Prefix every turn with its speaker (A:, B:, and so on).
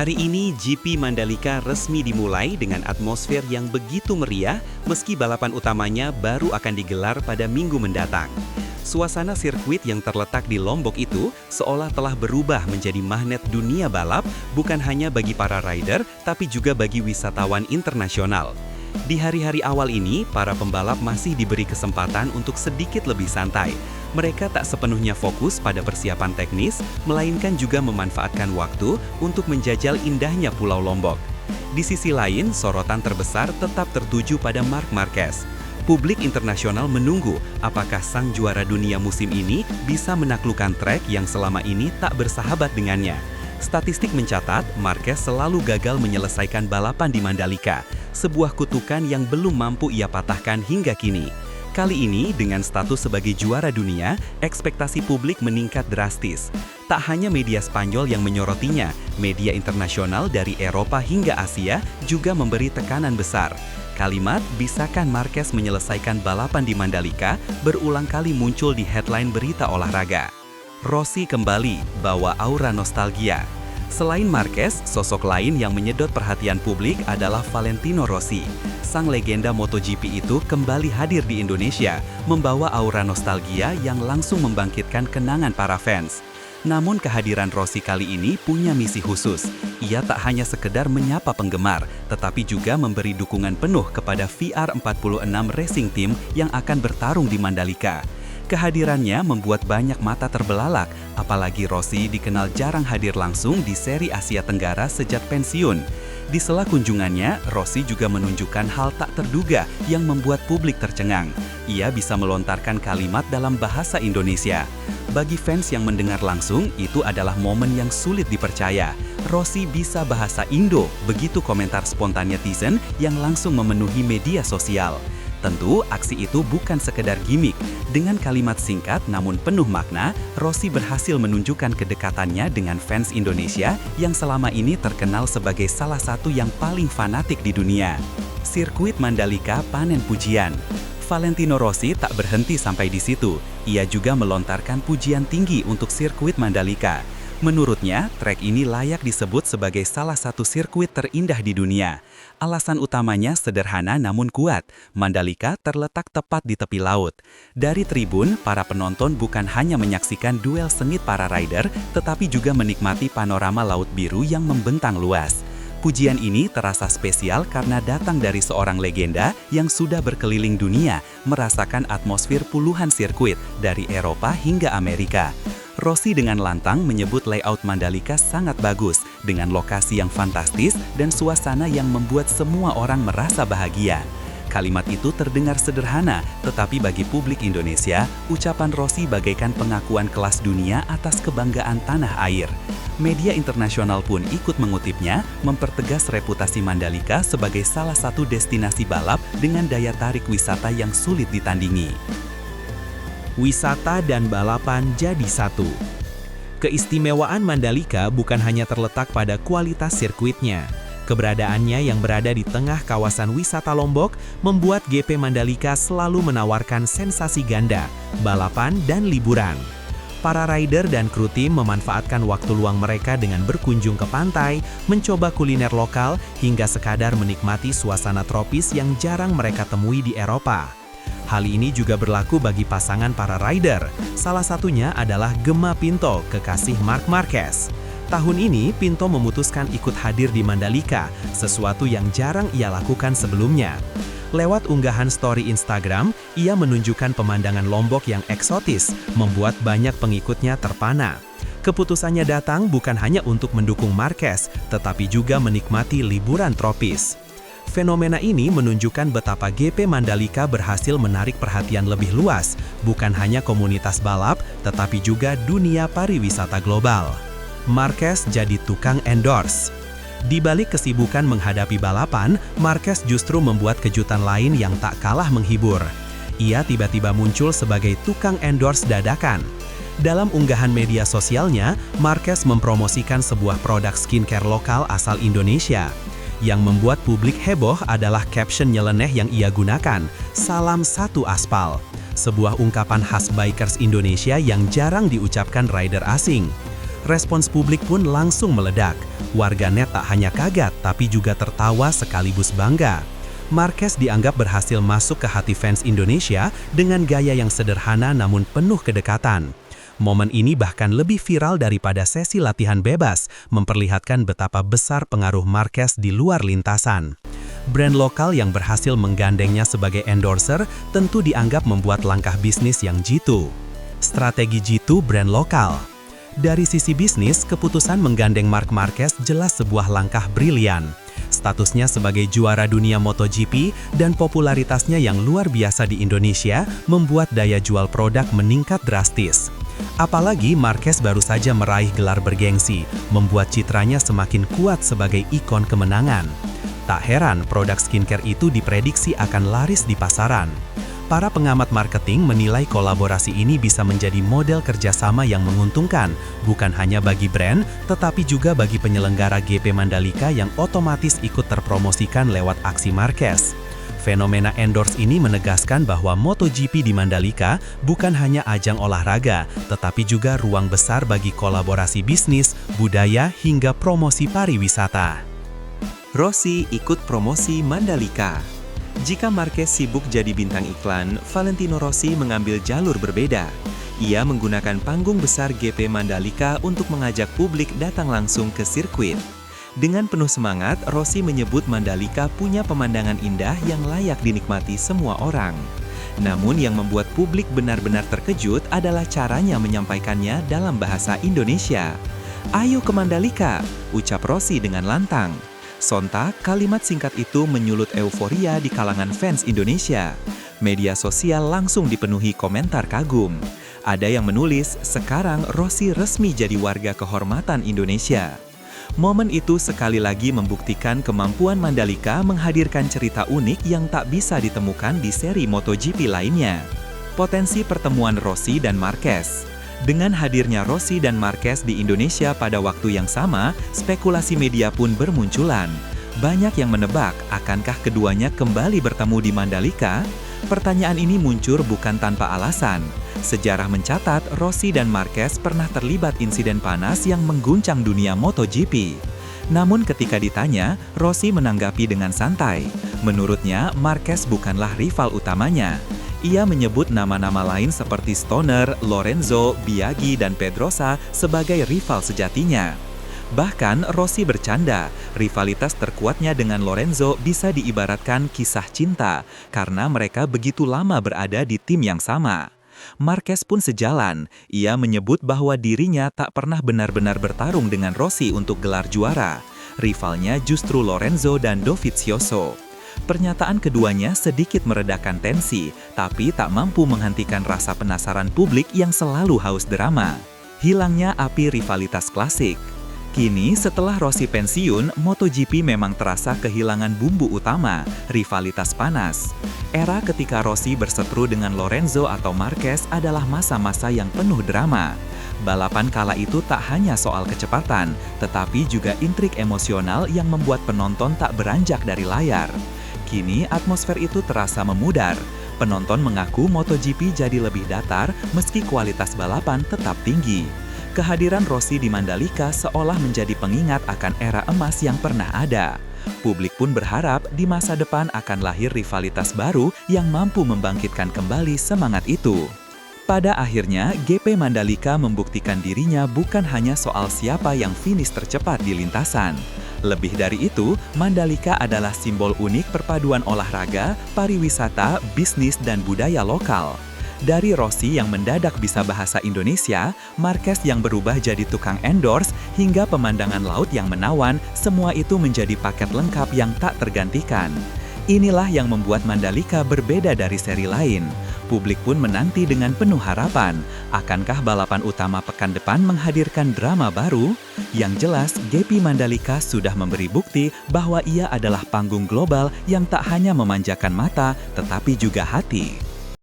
A: Hari ini GP Mandalika resmi dimulai dengan atmosfer yang begitu meriah meski balapan utamanya baru akan digelar pada minggu mendatang. Suasana sirkuit yang terletak di Lombok itu seolah telah berubah menjadi magnet dunia balap bukan hanya bagi para rider tapi juga bagi wisatawan internasional. Di hari-hari awal ini, para pembalap masih diberi kesempatan untuk sedikit lebih santai. Mereka tak sepenuhnya fokus pada persiapan teknis, melainkan juga memanfaatkan waktu untuk menjajal indahnya Pulau Lombok. Di sisi lain, sorotan terbesar tetap tertuju pada Marc Marquez. Publik internasional menunggu apakah sang juara dunia musim ini bisa menaklukkan trek yang selama ini tak bersahabat dengannya. Statistik mencatat, Marquez selalu gagal menyelesaikan balapan di Mandalika, sebuah kutukan yang belum mampu ia patahkan hingga kini. Kali ini, dengan status sebagai juara dunia, ekspektasi publik meningkat drastis. Tak hanya media Spanyol yang menyorotinya, media internasional dari Eropa hingga Asia juga memberi tekanan besar. Kalimat, "Bisakah Marquez menyelesaikan balapan di Mandalika?" berulang kali muncul di headline berita olahraga. Rossi kembali, bawa aura nostalgia. Selain Marquez, sosok lain yang menyedot perhatian publik adalah Valentino Rossi. Sang legenda MotoGP itu kembali hadir di Indonesia, membawa aura nostalgia yang langsung membangkitkan kenangan para fans. Namun kehadiran Rossi kali ini punya misi khusus. Ia tak hanya sekedar menyapa penggemar, tetapi juga memberi dukungan penuh kepada VR46 Racing Team yang akan bertarung di Mandalika. Kehadirannya membuat banyak mata terbelalak, apalagi Rossi dikenal jarang hadir langsung di seri Asia Tenggara sejak pensiun. Di sela kunjungannya, Rossi juga menunjukkan hal tak terduga yang membuat publik tercengang. Ia bisa melontarkan kalimat dalam bahasa Indonesia. Bagi fans yang mendengar langsung, itu adalah momen yang sulit dipercaya. Rossi bisa bahasa Indo, begitu komentar spontan netizen yang langsung memenuhi media sosial. Tentu, aksi itu bukan sekedar gimmick. Dengan kalimat singkat namun penuh makna, Rossi berhasil menunjukkan kedekatannya dengan fans Indonesia yang selama ini terkenal sebagai salah satu yang paling fanatik di dunia. Sirkuit Mandalika panen pujian. Valentino Rossi tak berhenti sampai di situ. Ia juga melontarkan pujian tinggi untuk sirkuit Mandalika. Menurutnya, trek ini layak disebut sebagai salah satu sirkuit terindah di dunia. Alasan utamanya sederhana namun kuat. Mandalika terletak tepat di tepi laut. Dari tribun, para penonton bukan hanya menyaksikan duel sengit para rider, tetapi juga menikmati panorama laut biru yang membentang luas. Pujian ini terasa spesial karena datang dari seorang legenda yang sudah berkeliling dunia, merasakan atmosfer puluhan sirkuit dari Eropa hingga Amerika. Rossi dengan lantang menyebut layout Mandalika sangat bagus, dengan lokasi yang fantastis dan suasana yang membuat semua orang merasa bahagia. Kalimat itu terdengar sederhana, tetapi bagi publik Indonesia, ucapan Rossi bagaikan pengakuan kelas dunia atas kebanggaan tanah air. Media internasional pun ikut mengutipnya, mempertegas reputasi Mandalika sebagai salah satu destinasi balap dengan daya tarik wisata yang sulit ditandingi. Wisata dan balapan jadi satu. Keistimewaan Mandalika bukan hanya terletak pada kualitas sirkuitnya. Keberadaannya yang berada di tengah kawasan wisata Lombok membuat GP Mandalika selalu menawarkan sensasi ganda, balapan, dan liburan. Para rider dan kru tim memanfaatkan waktu luang mereka dengan berkunjung ke pantai, mencoba kuliner lokal, hingga sekadar menikmati suasana tropis yang jarang mereka temui di Eropa. Hal ini juga berlaku bagi pasangan para rider. Salah satunya adalah Gemma Pinto, kekasih Marc Marquez. Tahun ini, Pinto memutuskan ikut hadir di Mandalika, sesuatu yang jarang ia lakukan sebelumnya. Lewat unggahan story Instagram, ia menunjukkan pemandangan Lombok yang eksotis, membuat banyak pengikutnya terpana. Keputusannya datang bukan hanya untuk mendukung Marquez, tetapi juga menikmati liburan tropis. Fenomena ini menunjukkan betapa GP Mandalika berhasil menarik perhatian lebih luas, bukan hanya komunitas balap, tetapi juga dunia pariwisata global. Marquez jadi tukang endorse. Di balik kesibukan menghadapi balapan, Marquez justru membuat kejutan lain yang tak kalah menghibur. Ia tiba-tiba muncul sebagai tukang endorse dadakan. Dalam unggahan media sosialnya, Marquez mempromosikan sebuah produk skincare lokal asal Indonesia. Yang membuat publik heboh adalah caption nyeleneh yang ia gunakan, "Salam satu aspal." Sebuah ungkapan khas bikers Indonesia yang jarang diucapkan rider asing.
B: Respons publik pun langsung meledak. Warganet tak hanya kaget, tapi juga tertawa sekaligus bangga. Marquez dianggap berhasil masuk ke hati fans Indonesia dengan gaya yang sederhana namun penuh kedekatan. Momen ini bahkan lebih viral daripada sesi latihan bebas, memperlihatkan betapa besar pengaruh Marquez di luar lintasan. Brand lokal yang berhasil menggandengnya sebagai endorser tentu dianggap membuat langkah bisnis yang jitu. Strategi jitu brand lokal. Dari sisi bisnis, keputusan menggandeng Marc Marquez jelas sebuah langkah brilian. Statusnya sebagai juara dunia MotoGP dan popularitasnya yang luar biasa di Indonesia membuat daya jual produk meningkat drastis. Apalagi Marquez baru saja meraih gelar bergengsi, membuat citranya semakin kuat sebagai ikon kemenangan. Tak heran produk skincare itu diprediksi akan laris di pasaran. Para pengamat marketing menilai kolaborasi ini bisa menjadi model kerjasama yang menguntungkan, bukan hanya bagi brand, tetapi juga bagi penyelenggara GP Mandalika yang otomatis ikut terpromosikan lewat aksi Marquez. Fenomena endorse ini menegaskan bahwa MotoGP di Mandalika bukan hanya ajang olahraga, tetapi juga ruang besar bagi kolaborasi bisnis, budaya, hingga promosi pariwisata.
A: Rossi ikut promosi Mandalika. Jika Marquez sibuk jadi bintang iklan, Valentino Rossi mengambil jalur berbeda. Ia menggunakan panggung besar GP Mandalika untuk mengajak publik datang langsung ke sirkuit. Dengan penuh semangat, Rossi menyebut Mandalika punya pemandangan indah yang layak dinikmati semua orang. Namun yang membuat publik benar-benar terkejut adalah caranya menyampaikannya dalam bahasa Indonesia. "Ayo ke Mandalika," ucap Rossi dengan lantang. Sontak, kalimat singkat itu menyulut euforia di kalangan fans Indonesia. Media sosial langsung dipenuhi komentar kagum. Ada yang menulis, "Sekarang Rossi resmi jadi warga kehormatan Indonesia." Momen itu sekali lagi membuktikan kemampuan Mandalika menghadirkan cerita unik yang tak bisa ditemukan di seri MotoGP lainnya. Potensi pertemuan Rossi dan Marquez. Dengan hadirnya Rossi dan Marquez di Indonesia pada waktu yang sama, spekulasi media pun bermunculan. Banyak yang menebak, akankah keduanya kembali bertemu di Mandalika? Pertanyaan ini muncul bukan tanpa alasan. Sejarah mencatat Rossi dan Marquez pernah terlibat insiden panas yang mengguncang dunia MotoGP. Namun ketika ditanya, Rossi menanggapi dengan santai. Menurutnya, Marquez bukanlah rival utamanya. Ia menyebut nama-nama lain seperti Stoner, Lorenzo, Biaggi, dan Pedrosa sebagai rival sejatinya. Bahkan Rossi bercanda, rivalitas terkuatnya dengan Lorenzo bisa diibaratkan kisah cinta karena mereka begitu lama berada di tim yang sama. Marquez pun sejalan, ia menyebut bahwa dirinya tak pernah benar-benar bertarung dengan Rossi untuk gelar juara. Rivalnya justru Lorenzo dan Dovizioso. Pernyataan keduanya sedikit meredakan tensi, tapi tak mampu menghentikan rasa penasaran publik yang selalu haus drama. Hilangnya api rivalitas klasik. Kini, setelah Rossi pensiun, MotoGP memang terasa kehilangan bumbu utama, rivalitas panas. Era ketika Rossi berseteru dengan Lorenzo atau Marquez adalah masa-masa yang penuh drama. Balapan kala itu tak hanya soal kecepatan, tetapi juga intrik emosional yang membuat penonton tak beranjak dari layar. Kini, atmosfer itu terasa memudar. Penonton mengaku MotoGP jadi lebih datar meski kualitas balapan tetap tinggi. Kehadiran Rossi di Mandalika seolah menjadi pengingat akan era emas yang pernah ada. Publik pun berharap di masa depan akan lahir rivalitas baru yang mampu membangkitkan kembali semangat itu. Pada akhirnya, GP Mandalika membuktikan dirinya bukan hanya soal siapa yang finish tercepat di lintasan. Lebih dari itu, Mandalika adalah simbol unik perpaduan olahraga, pariwisata, bisnis, dan budaya lokal. Dari Rossi yang mendadak bisa bahasa Indonesia, Marquez yang berubah jadi tukang endorse, hingga pemandangan laut yang menawan, semua itu menjadi paket lengkap yang tak tergantikan. Inilah yang membuat Mandalika berbeda dari seri lain. Publik pun menanti dengan penuh harapan. Akankah balapan utama pekan depan menghadirkan drama baru? Yang jelas, GP Mandalika sudah memberi bukti bahwa ia adalah panggung global yang tak hanya memanjakan mata, tetapi juga hati.